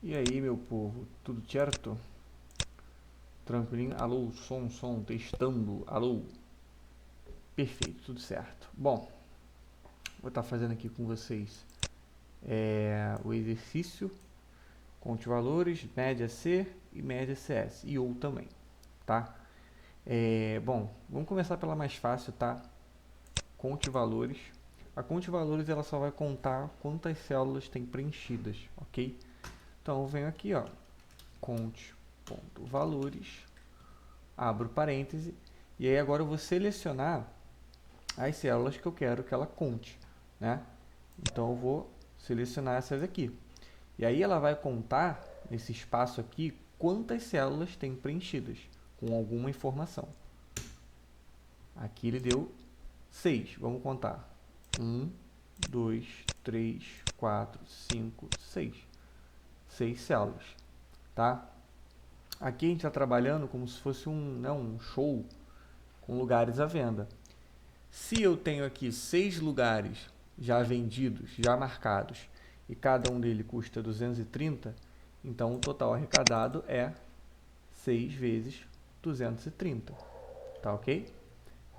E aí, meu povo, tudo certo? Tranquilinho? Alô, som, testando. Alô? Perfeito, tudo certo. Bom, vou estar fazendo aqui com vocês o exercício, conte valores, média C e média CS, e ou também, tá? Bom, vamos começar pela mais fácil, tá? Conte valores. A conte valores ela só vai contar quantas células tem preenchidas, ok? Então eu venho aqui, ó, conte.valores, abro parêntese, e aí agora eu vou selecionar as células que eu quero que ela conte, né? Então eu vou selecionar essas aqui. E aí ela vai contar, nesse espaço aqui, quantas células tem preenchidas com alguma informação. Aqui ele deu 6, vamos contar. 1, 2, 3, 4, 5, 6. 6 células, tá? Aqui a gente está trabalhando como se fosse um show com lugares à venda. Se eu tenho aqui 6 lugares já vendidos, já marcados, e cada um deles custa 230, então o total arrecadado é 6 vezes 230, tá ok?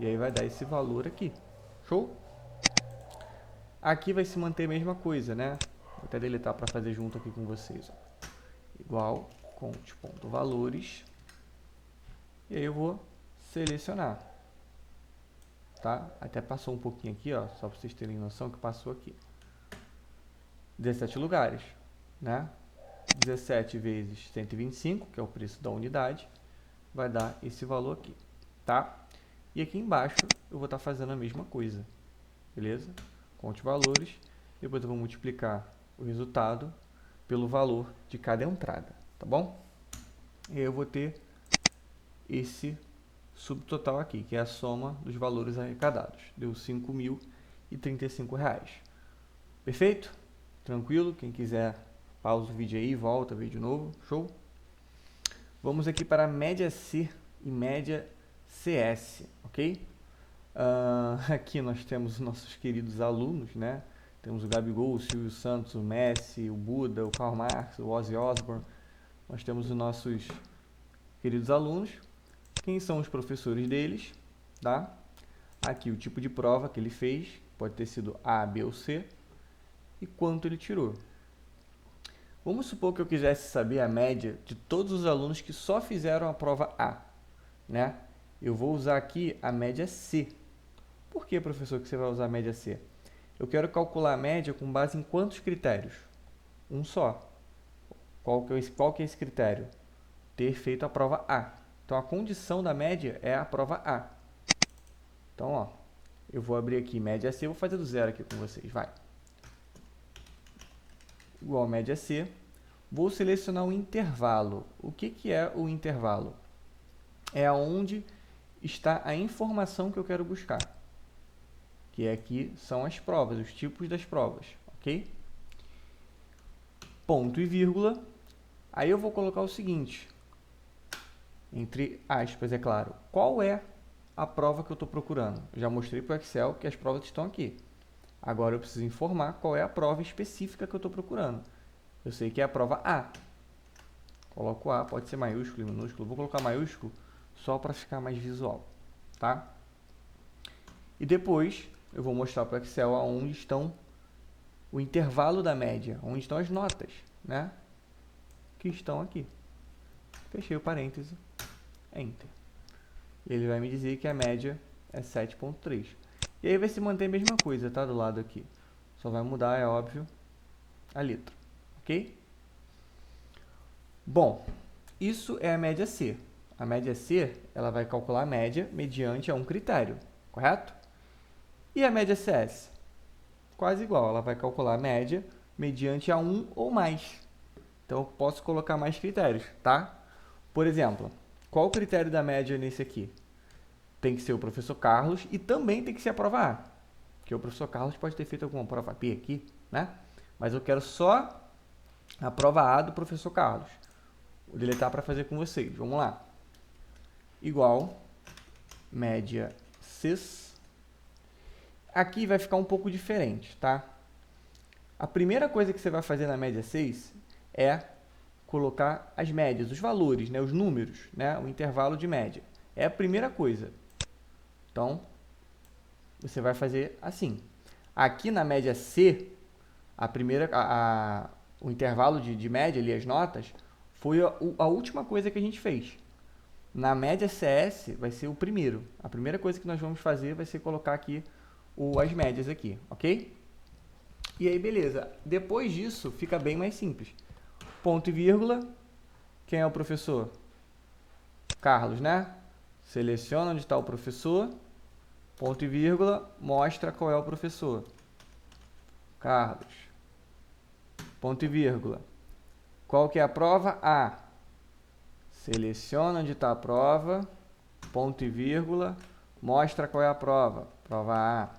E aí vai dar esse valor aqui, show? Aqui vai se manter a mesma coisa, né? Vou até deletar para fazer junto aqui com vocês. Ó. Igual, conte.valores, e aí eu vou selecionar. Tá? Até passou um pouquinho aqui, ó, só para vocês terem noção que passou aqui. 17 lugares, né? 17 vezes 125, que é o preço da unidade, vai dar esse valor aqui, tá? E aqui embaixo eu vou estar fazendo a mesma coisa, beleza? Conte valores, depois eu vou multiplicar o resultado pelo valor de cada entrada, tá bom? E aí eu vou ter esse subtotal aqui, que é a soma dos valores arrecadados. Deu R$ 5.035. Perfeito? Tranquilo? Quem quiser, pausa o vídeo aí, volta, vê de novo. Show? Vamos aqui para a média C e média CS, ok? Aqui nós temos os nossos queridos alunos, né? Temos o Gabigol, o Silvio Santos, o Messi, o Buda, o Karl Marx, o Ozzy Osbourne. Nós temos os nossos queridos alunos. Quem são os professores deles, tá? Aqui o tipo de prova que ele fez, pode ter sido A, B ou C, e quanto ele tirou. Vamos supor que eu quisesse saber a média de todos os alunos que só fizeram a prova A, né? Eu vou usar aqui a média C. Por que, professor, que você vai usar a média C? Eu quero calcular a média com base em quantos critérios? Um só. Qual que é esse critério? Ter feito a prova A. Então, a condição da média é a prova A. Então, ó, eu vou abrir aqui média C, vou fazer do zero aqui com vocês, vai. Igual média C. Vou selecionar um intervalo. O que é o intervalo? É onde está a informação que eu quero buscar. Que aqui são as provas, os tipos das provas, ok? Ponto e vírgula. Aí eu vou colocar o seguinte, entre aspas, é claro. Qual é a prova que eu estou procurando? Eu já mostrei para o Excel que as provas estão aqui. Agora eu preciso informar qual é a prova específica que eu estou procurando. Eu sei que é a prova A. Coloco A, pode ser maiúsculo e minúsculo. Vou colocar maiúsculo só para ficar mais visual, tá? E depois eu vou mostrar para o Excel onde estão o intervalo da média, onde estão as notas, né? Que estão aqui. Fechei o parêntese, Enter. E ele vai me dizer que a média é 7,3. E aí vai se manter a mesma coisa, tá? Do lado aqui. Só vai mudar, é óbvio, a letra, ok? Bom, isso é a média C. A média C, ela vai calcular a média mediante a um critério, correto? E a média CS? Quase igual, ela vai calcular a média mediante a um ou mais. Então, eu posso colocar mais critérios, tá? Por exemplo, qual o critério da média nesse aqui? Tem que ser o professor Carlos e também tem que ser a prova A. Porque o professor Carlos pode ter feito alguma prova B aqui, né? Mas eu quero só a prova A do professor Carlos. Vou deletar para fazer com vocês. Vamos lá. Igual média CIS. Aqui vai ficar um pouco diferente, tá? A primeira coisa que você vai fazer na média 6 é colocar as médias, os valores, né, os números, né, o intervalo de média. É a primeira coisa. Então, você vai fazer assim. Aqui na média C, o intervalo de média, ali, as notas, foi a última coisa que a gente fez. Na média CS vai ser o primeiro. A primeira coisa que nós vamos fazer vai ser colocar aqui as médias aqui, ok? E aí, beleza. Depois disso, fica bem mais simples. Ponto e vírgula. Quem é o professor? Carlos, né? Seleciona onde está o professor. Ponto e vírgula. Mostra qual é o professor. Carlos. Ponto e vírgula. Qual que é a prova? A. Seleciona onde está a prova. Ponto e vírgula. Mostra qual é a prova. Prova A.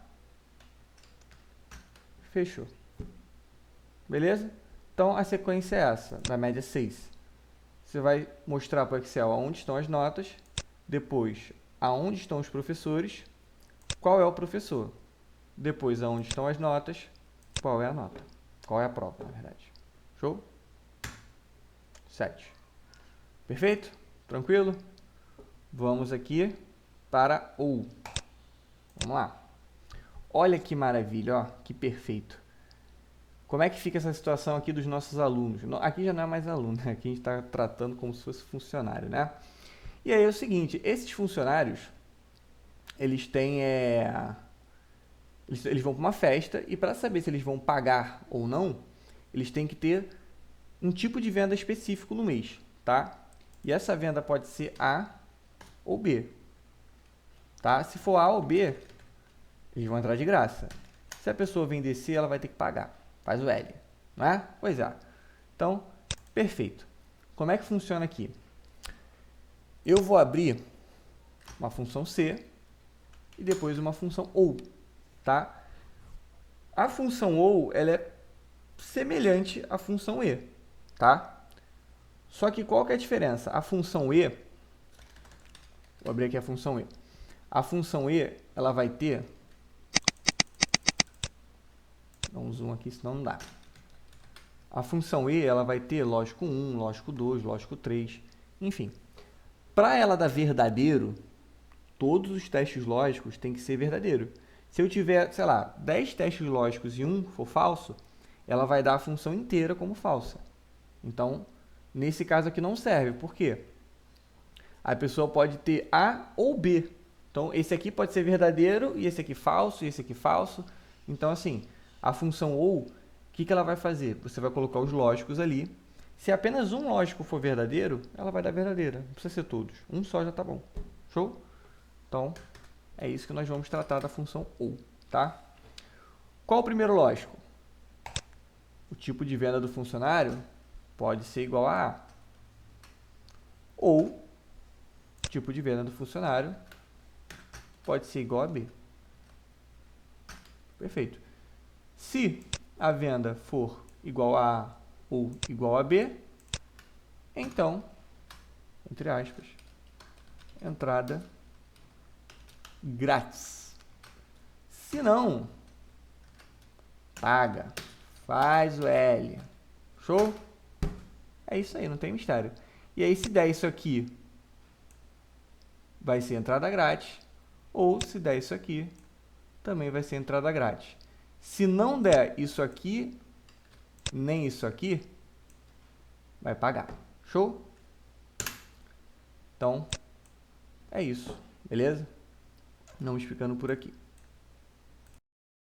Fechou. Beleza? Então, a sequência é essa, da média 6. Você vai mostrar para o Excel aonde estão as notas, depois aonde estão os professores, qual é o professor, depois aonde estão as notas, qual é a nota, qual é a prova, na verdade. Show? 7. Perfeito? Tranquilo? Vamos aqui para o. Vamos lá. Olha que maravilha, ó, que perfeito. Como é que fica essa situação aqui dos nossos alunos? Aqui já não é mais aluno, né? Aqui a gente está tratando como se fosse funcionário, né? E aí é o seguinte, esses funcionários, eles têm, eles vão para uma festa e para saber se eles vão pagar ou não, eles têm que ter um tipo de venda específico no mês, tá? E essa venda pode ser A ou B, tá? Se for A ou B, eles vão entrar de graça. Se a pessoa vender C, ela vai ter que pagar. Faz o L, não é? Pois é. Então, perfeito. Como é que funciona aqui? Eu vou abrir uma função C e depois uma função OU, tá? A função OU, ela é semelhante à função E, tá? Só que qual que é a diferença? A função E, vou abrir aqui a função E. A função E, ela vai ter, dá um zoom aqui, senão não dá. A função E, ela vai ter lógico 1, lógico 2, lógico 3, enfim. Para ela dar verdadeiro, todos os testes lógicos têm que ser verdadeiro. Se eu tiver, sei lá, 10 testes lógicos e um for falso, ela vai dar a função inteira como falsa. Então, nesse caso aqui não serve. Por quê? A pessoa pode ter A ou B. Então, esse aqui pode ser verdadeiro, e esse aqui falso, e esse aqui falso. Então, assim, a função OU, o que ela vai fazer? Você vai colocar os lógicos ali. Se apenas um lógico for verdadeiro, ela vai dar verdadeira. Não precisa ser todos. Um só já está bom. Show? Então, é isso que nós vamos tratar da função OU, tá? Qual o primeiro lógico? O tipo de venda do funcionário pode ser igual a A. Ou, o tipo de venda do funcionário pode ser igual a B. Perfeito. Se a venda for igual a A ou igual a B, então, entre aspas, entrada grátis. Se não, paga, faz o L. Show? É isso aí, não tem mistério. E aí, se der isso aqui, vai ser entrada grátis. Ou, se der isso aqui, também vai ser entrada grátis. Se não der isso aqui, nem isso aqui, vai pagar. Show? Então, é isso. Beleza? Vamos ficando por aqui.